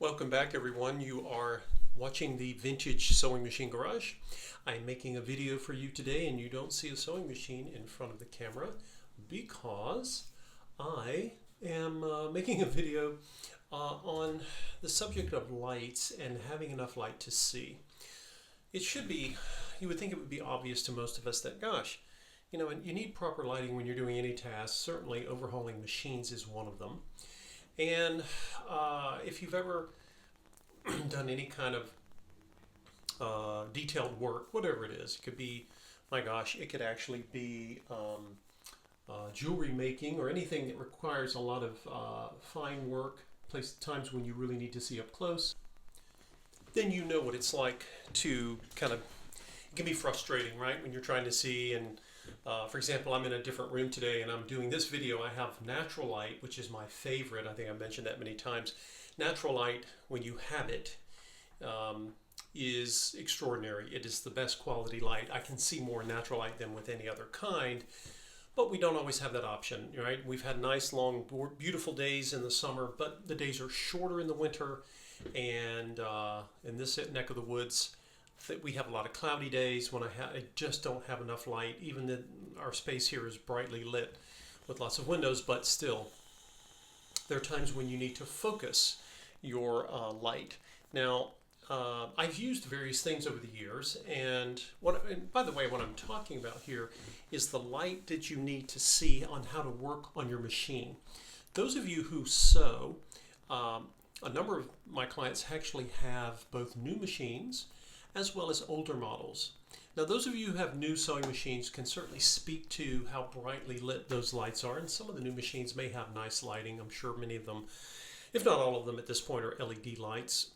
Welcome back, everyone. You are watching the Vintage Sewing Machine Garage. I'm making a video for you today, and you don't see a sewing machine in front of the camera because I am making a video on the subject of lights and having enough light to see. It should be, you would think it would be obvious to most of us that, gosh, you know, you need proper lighting when you're doing any task. Certainly overhauling machines is one of them. And if you've ever done any kind of detailed work, whatever it is, it could be, my gosh, it could actually be jewelry making or anything that requires a lot of fine work, times when you really need to see up close, then you know what it's like to kind of, it can be frustrating, right? When you're trying to see and for example, I'm in a different room today and I'm doing this video. I have natural light, which is my favorite. I think I've mentioned that many times. Natural light, when you have it, is extraordinary. It is the best quality light. I can see more natural light than with any other kind, but we don't always have that option, right? We've had nice, long, beautiful days in the summer, but the days are shorter in the winter, and in this neck of the woods, we have a lot of cloudy days when I just don't have enough light. Even our space here is brightly lit with lots of windows, but still, there are times when you need to focus your light. Now, I've used various things over the years, and by the way, what I'm talking about here is the light that you need to see on how to work on your machine. Those of you who sew, a number of my clients actually have both new machines as well as older models. Now, those of you who have new sewing machines can certainly speak to how brightly lit those lights are, and some of the new machines may have nice lighting. I'm sure many of them, if not all of them at this point, are LED lights.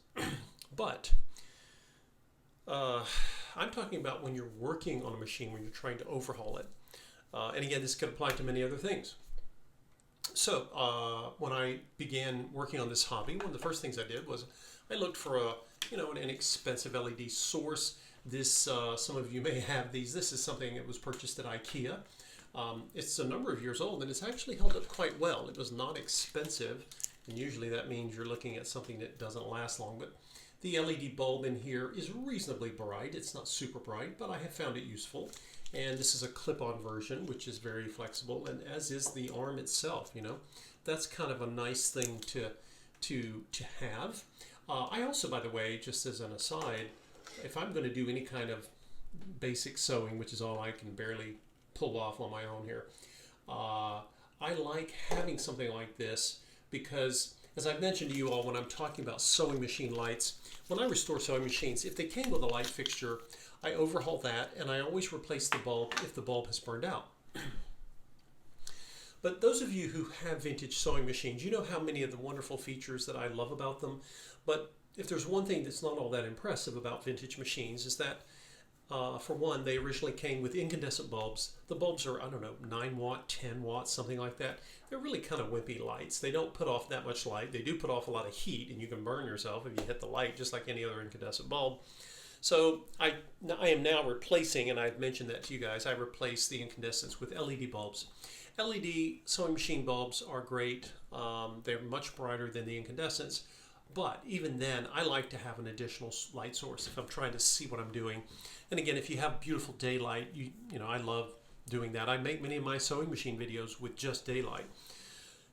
But I'm talking about when you're working on a machine, when you're trying to overhaul it. And again, this could apply to many other things. So when I began working on this hobby, one of the first things I did was I looked for an inexpensive LED source. This, some of you may have these. This is something that was purchased at IKEA. It's a number of years old, and it's actually held up quite well. It was not expensive, and usually that means you're looking at something that doesn't last long. But the LED bulb in here is reasonably bright. It's not super bright, but I have found it useful. And this is a clip-on version, which is very flexible, and as is the arm itself. You know, that's kind of a nice thing to have. I also, by the way, just as an aside, if I'm going to do any kind of basic sewing, which is all I can barely pull off on my own here, I like having something like this because, as I've mentioned to you all when I'm talking about sewing machine lights, when I restore sewing machines, if they came with a light fixture, I overhaul that and I always replace the bulb if the bulb has burned out. But those of you who have vintage sewing machines, you know how many of the wonderful features that I love about them. But if there's one thing that's not all that impressive about vintage machines is that, for one, they originally came with incandescent bulbs. The bulbs are, I don't know, 9 watt, 10 watts, something like that. They're really kind of wimpy lights. They don't put off that much light. They do put off a lot of heat, and you can burn yourself if you hit the light, just like any other incandescent bulb. So I am now replacing, and I've mentioned that to you guys, I replaced the incandescents with LED bulbs. LED sewing machine bulbs are great. They're much brighter than the incandescents. But even then, I like to have an additional light source if I'm trying to see what I'm doing. And again, if you have beautiful daylight, you know, I love doing that. I make many of my sewing machine videos with just daylight.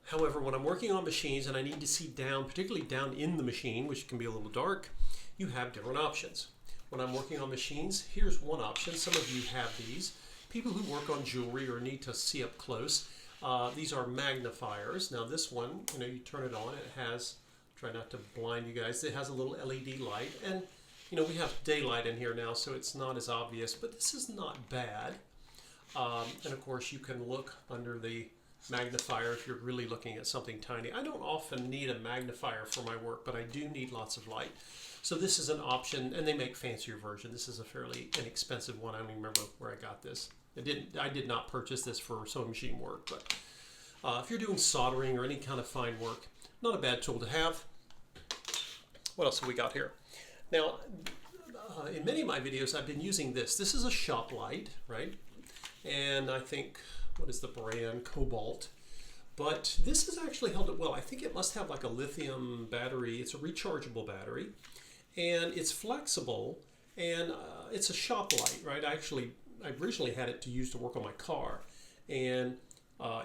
However, when I'm working on machines and I need to see down, particularly down in the machine, which can be a little dark, you have different options. When I'm working on machines, here's one option. Some of you have these. People who work on jewelry or need to see up close, these are magnifiers. Now this one, you know, you turn it on, it has, try not to blind you guys, it has a little LED light, and you know, we have daylight in here now, so it's not as obvious, but this is not bad. And of course, you can look under the magnifier if you're really looking at something tiny. I don't often need a magnifier for my work, but I do need lots of light. So this is an option, and they make fancier version. This is a fairly inexpensive one. I don't even remember where I got this. I did not purchase this for sewing machine work, but if you're doing soldering or any kind of fine work, not a bad tool to have. What else have we got here? Now, in many of my videos, I've been using this. This is a shop light, right? And I think, what is the brand? Cobalt. But this has actually held up well. I think it must have like a lithium battery. It's a rechargeable battery, and it's flexible, and it's a shop light, right? I originally had it to use to work on my car, and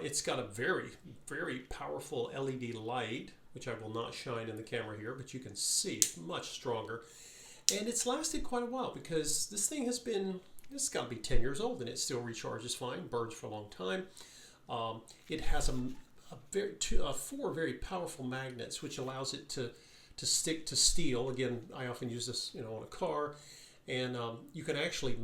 it's got a very, very powerful LED light, which I will not shine in the camera here, but you can see it's much stronger. And it's lasted quite a while because this thing it's got to be 10 years old and it still recharges fine, burns for a long time. It has four very powerful magnets, which allows it to stick to steel. Again, I often use this, on a car. And you can actually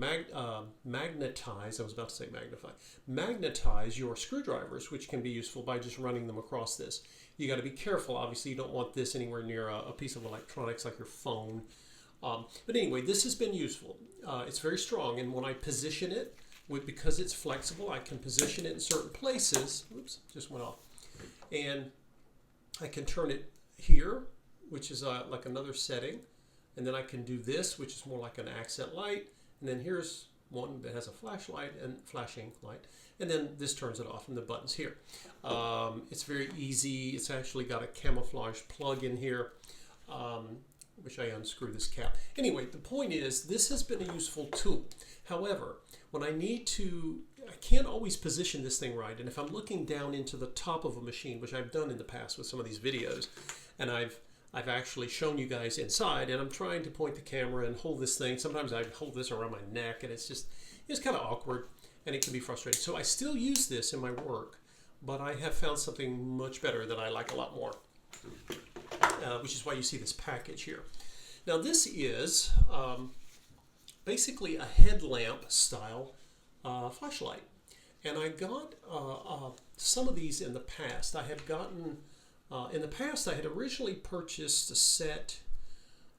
magnetize, I was about to say magnify, magnetize your screwdrivers, which can be useful by just running them across this. You got to be careful, obviously. You don't want this anywhere near a piece of electronics like your phone. But anyway, this has been useful. It's very strong, and when I position it, because it's flexible, I can position it in certain places. Oops, just went off. And I can turn it here, which is like another setting. And then I can do this, which is more like an accent light. And then here's one that has a flashlight and flashing light. And then this turns it off, and the button's here. It's very easy. It's actually got a camouflage plug in here. Wish I unscrew this cap. Anyway, the point is, this has been a useful tool. However, when I can't always position this thing right. And if I'm looking down into the top of a machine, which I've done in the past with some of these videos, and I've actually shown you guys inside, and I'm trying to point the camera and hold this thing. Sometimes I hold this around my neck, and it's kind of awkward, and it can be frustrating. So I still use this in my work, but I have found something much better that I like a lot more, which is why you see this package here. Now this is basically a headlamp style flashlight, and I got some of these in the past. In the past, I had originally purchased a set.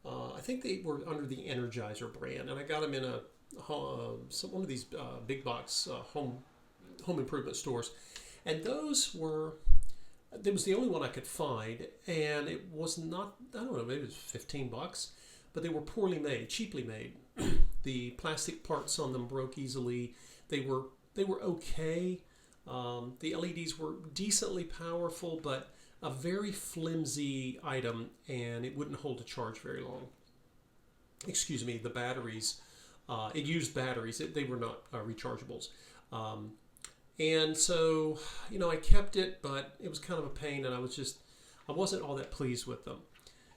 I think they were under the Energizer brand, and I got them in one of these big box home improvement stores. And it was the only one I could find, and it was not, I don't know, maybe it was $15, but they were poorly made, cheaply made. The plastic parts on them broke easily. They were okay. The LEDs were decently powerful, but a very flimsy item, and it wouldn't hold a charge very long. Excuse me, the batteries, it used batteries. They were not rechargeables. And so, I kept it, but it was kind of a pain, and I wasn't all that pleased with them.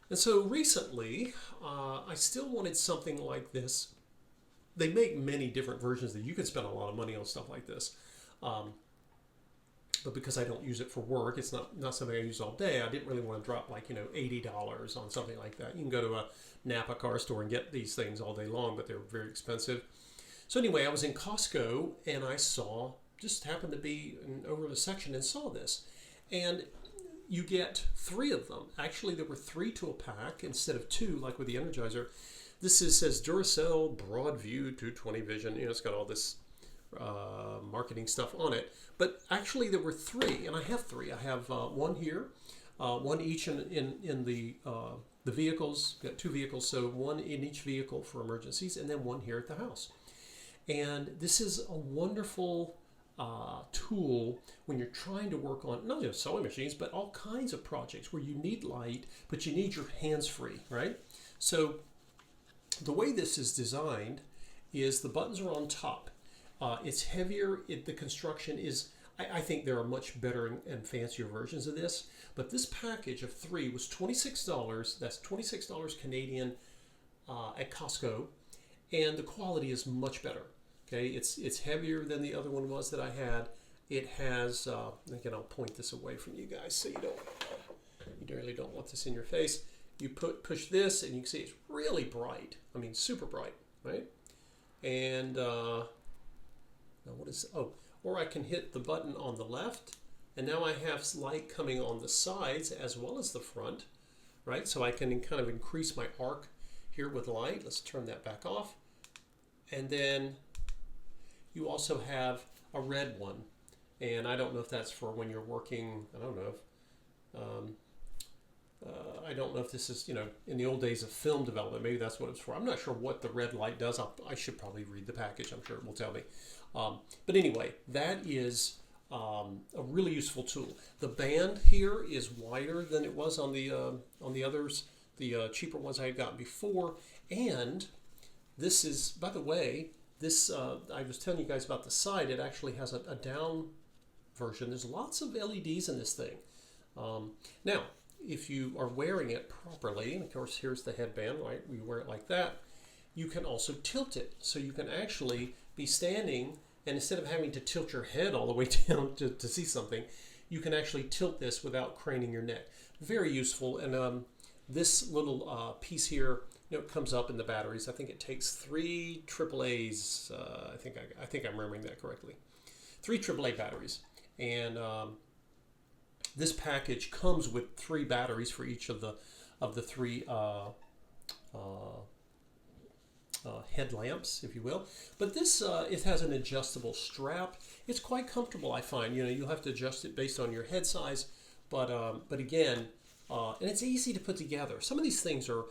And so recently, I still wanted something like this. They make many different versions that you can spend a lot of money on stuff like this. But because I don't use it for work, it's not something I use all day. I didn't really want to drop $80 on something like that. You can go to a Napa car store and get these things all day long, but they're very expensive. So anyway, I was in Costco, and I just happened to be over the section and saw this. And you get 3 of them. Actually, there were 3 to a pack instead of 2, like with the Energizer. This says Duracell Broadview 220 Vision. It's got all this marketing stuff on it, but actually there were 3, and I have 3. I have one here, one each in the vehicles. Got 2 vehicles, so one in each vehicle for emergencies, and then one here at the house. And this is a wonderful tool when you're trying to work on not just sewing machines, but all kinds of projects where you need light, but you need your hands free, right? So the way this is designed is the buttons are on top. It's heavier. The construction is, I think there are much better and fancier versions of this, but this package of 3 was $26. That's $26 Canadian at Costco, and the quality is much better. Okay, it's heavier than the other one was that I had. It has, again, I'll point this away from you guys so you really don't want this in your face. You push this, and you can see it's really bright. I mean, super bright, right? And or I can hit the button on the left, and now I have light coming on the sides as well as the front, right? So I can kind of increase my arc here with light. Let's turn that back off. And then you also have a red one, and I don't know if that's for when you're working. I don't know if this is, in the old days of film development, maybe that's what it's for. I'm not sure what the red light does. I should probably read the package. I'm sure it will tell me. But anyway, that is a really useful tool. The band here is wider than it was on the others, the cheaper ones I had gotten before. And this is, by the way, this I was telling you guys about the side. It actually has a down version. There's lots of LEDs in this thing. Now, if you are wearing it properly, and of course here's the headband, right? We wear it like that. You can also tilt it, so you can actually be standing, and instead of having to tilt your head all the way down to see something, you can actually tilt this without craning your neck. Very useful. And this little piece here, it comes up in the batteries. I think it takes 3 AAAs. I think I'm remembering that correctly. 3 AAA batteries, and this package comes with 3 batteries for each of the 3 headlamps, if you will. But this it has an adjustable strap. It's quite comfortable, I find. You'll have to adjust it based on your head size, but again, and it's easy to put together. Some of these things are,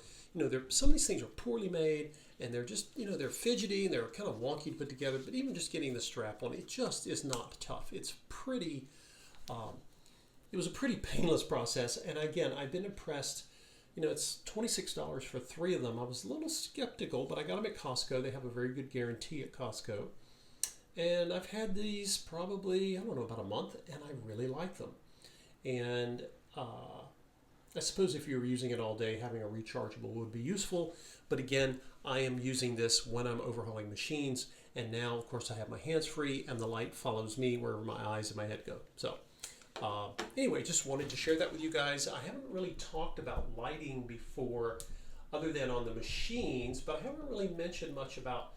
some of these things are poorly made, and they're just, they're fidgety and they're kind of wonky to put together. But even just getting the strap on, it just is not tough. It's pretty. It was a pretty painless process, and again, I've been impressed. It's $26 for 3 of them. I was a little skeptical, but I got them at Costco. They have a very good guarantee at Costco. And I've had these probably, I don't know, about a month, and I really like them. And I suppose if you were using it all day, having a rechargeable would be useful. But again, I am using this when I'm overhauling machines. And now, of course, I have my hands free, and the light follows me wherever my eyes and my head go. So anyway, just wanted to share that with you guys. I haven't really talked about lighting before, other than on the machines, but I haven't really mentioned much about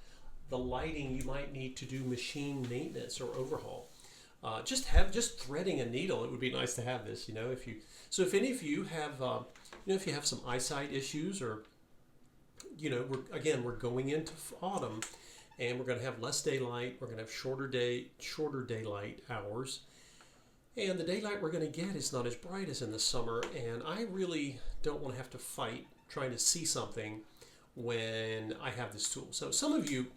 the lighting you might need to do machine maintenance or overhaul. Just threading a needle, it would be nice to have this. If any of you have, if you have some eyesight issues, or we're going into autumn, and we're going to have less daylight. We're going to have shorter daylight hours. And the daylight we're going to get is not as bright as in the summer, and I really don't want to have to fight trying to see something when I have this tool. So some of you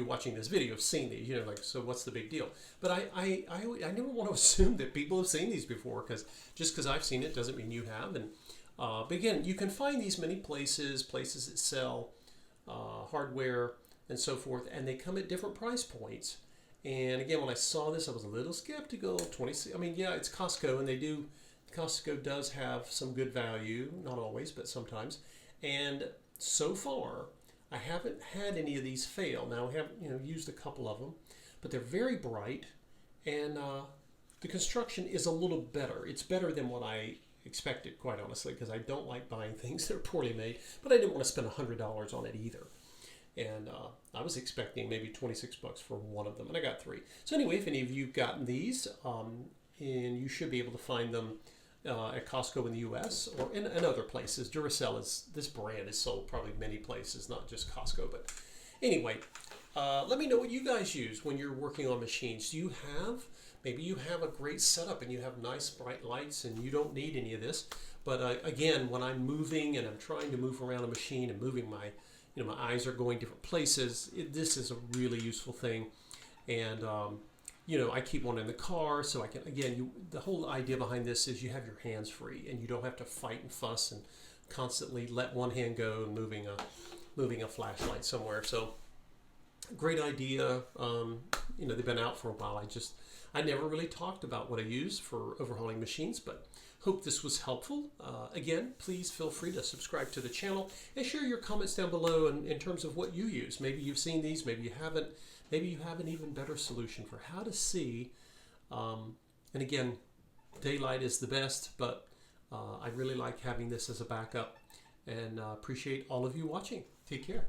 watching this video have seen these, so what's the big deal? But I never want to assume that people have seen these before, because just because I've seen it doesn't mean you have. And but again, you can find these many places that sell hardware and so forth, and they come at different price points. And again, when I saw this, I was a little skeptical. It's Costco, and Costco does have some good value, not always, but sometimes. And so far, I haven't had any of these fail. Now, I have used a couple of them, but they're very bright, and the construction is a little better. It's better than what I expected, quite honestly, because I don't like buying things that are poorly made, but I didn't want to spend $100 on it either. And I was expecting maybe $26 for one of them, and I got 3. So anyway, if any of you have gotten these, and you should be able to find them at Costco in the U.S. or in other places. Duracell this brand is sold probably many places, not just Costco. But anyway, let me know what you guys use when you're working on machines. Maybe you have a great setup and you have nice bright lights and you don't need any of this. But again, when I'm moving and I'm trying to move around a machine and moving my eyes are going different places, this is a really useful thing. And I keep one in the car, so I can, the whole idea behind this is you have your hands free and you don't have to fight and fuss and constantly let one hand go and moving a flashlight somewhere. So great idea. They've been out for a while. I never really talked about what I use for overhauling machines, but hope this was helpful. Again, please feel free to subscribe to the channel and share your comments down below in terms of what you use. Maybe you've seen these, maybe you haven't. Maybe you have an even better solution for how to see. And again, daylight is the best, but I really like having this as a backup, and appreciate all of you watching. Take care.